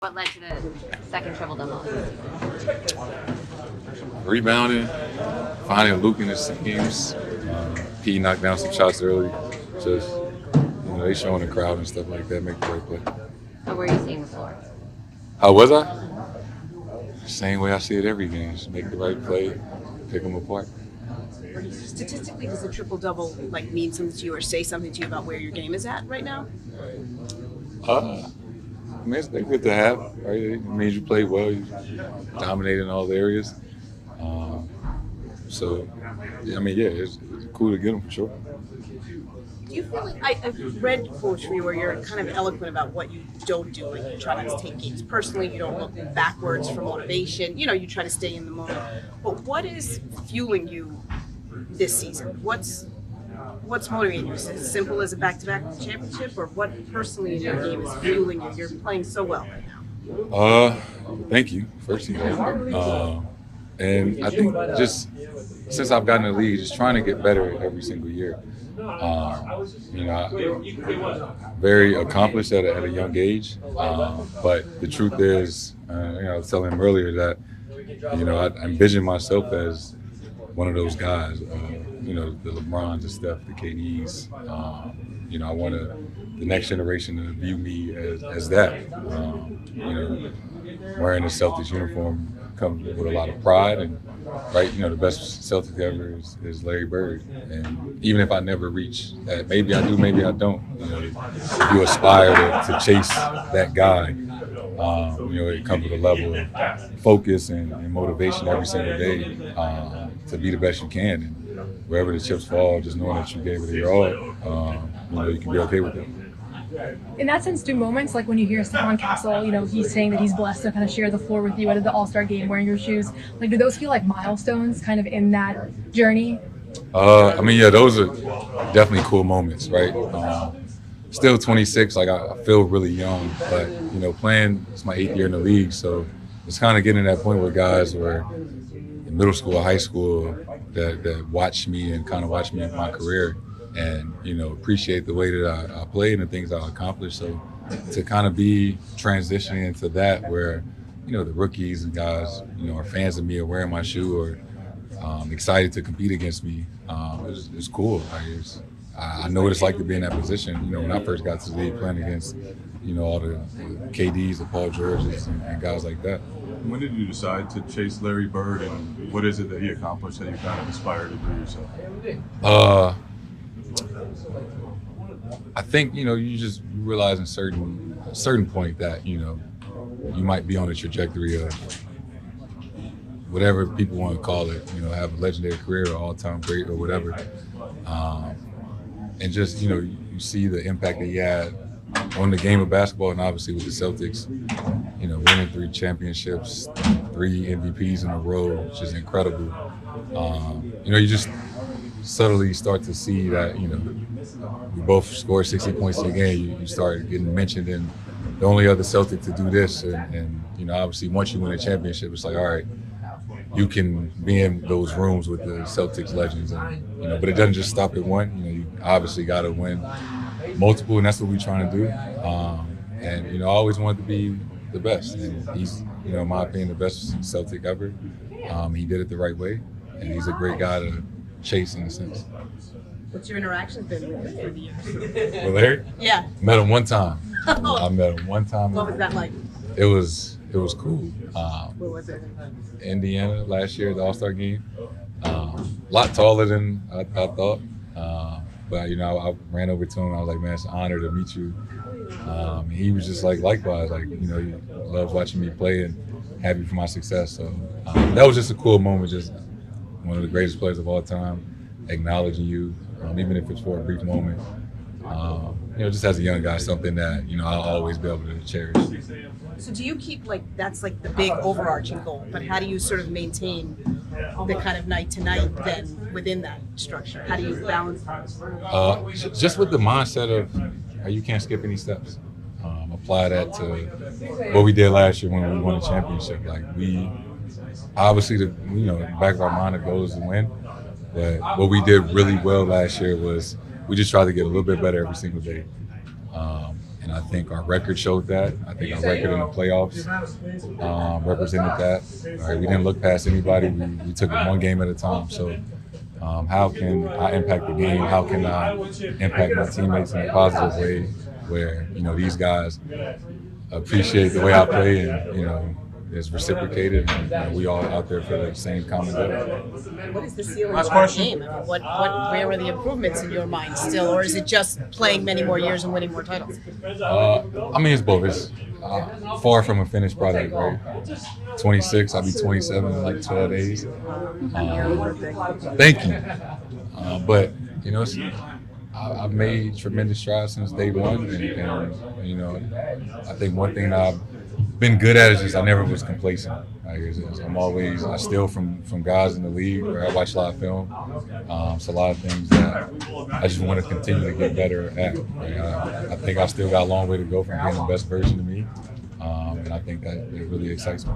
What led to the second triple-double? Rebounding, finding Luke in his teams. He knocked down some shots early. Just, they showing the crowd and stuff like that, make the right play. How were you seeing the floor? How was I? Same way I see it every game. Just make the right play, pick them apart. Statistically, does a triple-double mean something to you or say something to you about where your game is at right now? It's good to have, right? It means you play well, you dominate in all the areas. It's cool to get them for sure. Do you feel like I've read quotes from you where you're kind of eloquent about what you don't do, like you try not to take games personally, you don't look backwards for motivation, you try to stay in the moment. But what is fueling you this season? What's motivating you? Is it as simple as a back-to-back championship, or what personally in your game is fueling you? You're playing so well right now. Thank you, first of all. And I think just since I've gotten in the league, just trying to get better every single year. Very accomplished at a young age, but the truth is, I was telling him earlier that, I envision myself as one of those guys, the LeBrons, the Steph, the KDs. I want the next generation to view me as that. Wearing a Celtics uniform comes with a lot of pride, and the best Celtic ever is Larry Bird. And even if I never reach that, maybe I do, maybe I don't. You aspire to chase that guy. It comes with a level of focus and motivation every single day to be the best you can. And wherever the chips fall, just knowing that you gave it your all, you can be okay with it. In that sense, do moments like when you hear Stephon Castle, he's saying that he's blessed to kind of share the floor with you at the All-Star game wearing your shoes, do those feel like milestones kind of in that journey? Those are definitely cool moments, right? Still 26, I feel really young, but, playing, it's my 8th year in the league, so it's kind of getting to that point where guys were in middle school or high school that watch me and kind of watch me in my career and, appreciate the way that I played and the things I accomplished. So to kind of be transitioning into that where, the rookies and guys, are fans of me or wearing my shoe or excited to compete against me, it's cool. I know what it's like to be in that position. When I first got to the league playing against, all the KDs, the Paul Georges and guys like that. When did you decide to chase Larry Bird, and what is it that he accomplished that you kind of aspire to do yourself? I think, you just realize in a certain point that, you might be on a trajectory of whatever people want to call it, have a legendary career or all-time great or whatever. And just, you see the impact that he had on the game of basketball and obviously with the Celtics, winning 3 championships, 3 MVPs in a row, which is incredible. You just subtly start to see that, we both scored 60 points in a game. You start getting mentioned in the only other Celtic to do this. And obviously once you win a championship, it's like, all right, you can be in those rooms with the Celtics legends. And, but it doesn't just stop at one. You obviously got to win multiple, and that's what we're trying to do. I always wanted to be the best. And he's, in my opinion, the best Celtic ever. He did it the right way, and he's a great guy to chase in a sense. What's your interactions been with him through the years? With Larry? Yeah. Met him one time. I met him one time. What was that like? It was cool. Where was it? Indiana last year at the All-Star game. A lot taller than I thought. But, I ran over to him. I was like, man, it's an honor to meet you. He was just likewise, he loves watching me play and happy for my success. So that was just a cool moment, just one of the greatest players of all time, acknowledging you, even if it's for a brief moment. Just as a young guy, something that, I'll always be able to cherish. So do you keep, that's the big overarching goal, but how do you sort of maintain the kind of night to night then within that structure? How do you balance that? Just with the mindset of you can't skip any steps. Apply that to what we did last year when we won the championship. We obviously, the back of our mind, the goal is to win. But what we did really well last year was we just tried to get a little bit better every single day. And I think our record showed that. I think our record in the playoffs represented that. All right, we didn't look past anybody. We took it one game at a time. So how can I impact the game? How can I impact my teammates in a positive way where, these guys appreciate the way I play and, it's reciprocated, and we all out there for the same common goal. What is the ceiling of the game? I mean, where are the improvements in your mind still, or is it just playing many more years and winning more titles? It's both. It's far from a finished product, right? 26, I'll be 27 in like 12 days. Thank you. But, I've made tremendous strides since day one, and I think one thing I've been good at is just I never was complacent. I steal from guys in the league where I watch a lot of film. So a lot of things that I just want to continue to get better at. Right? I think I still got a long way to go from being the best version of me, and I think that it really excites me.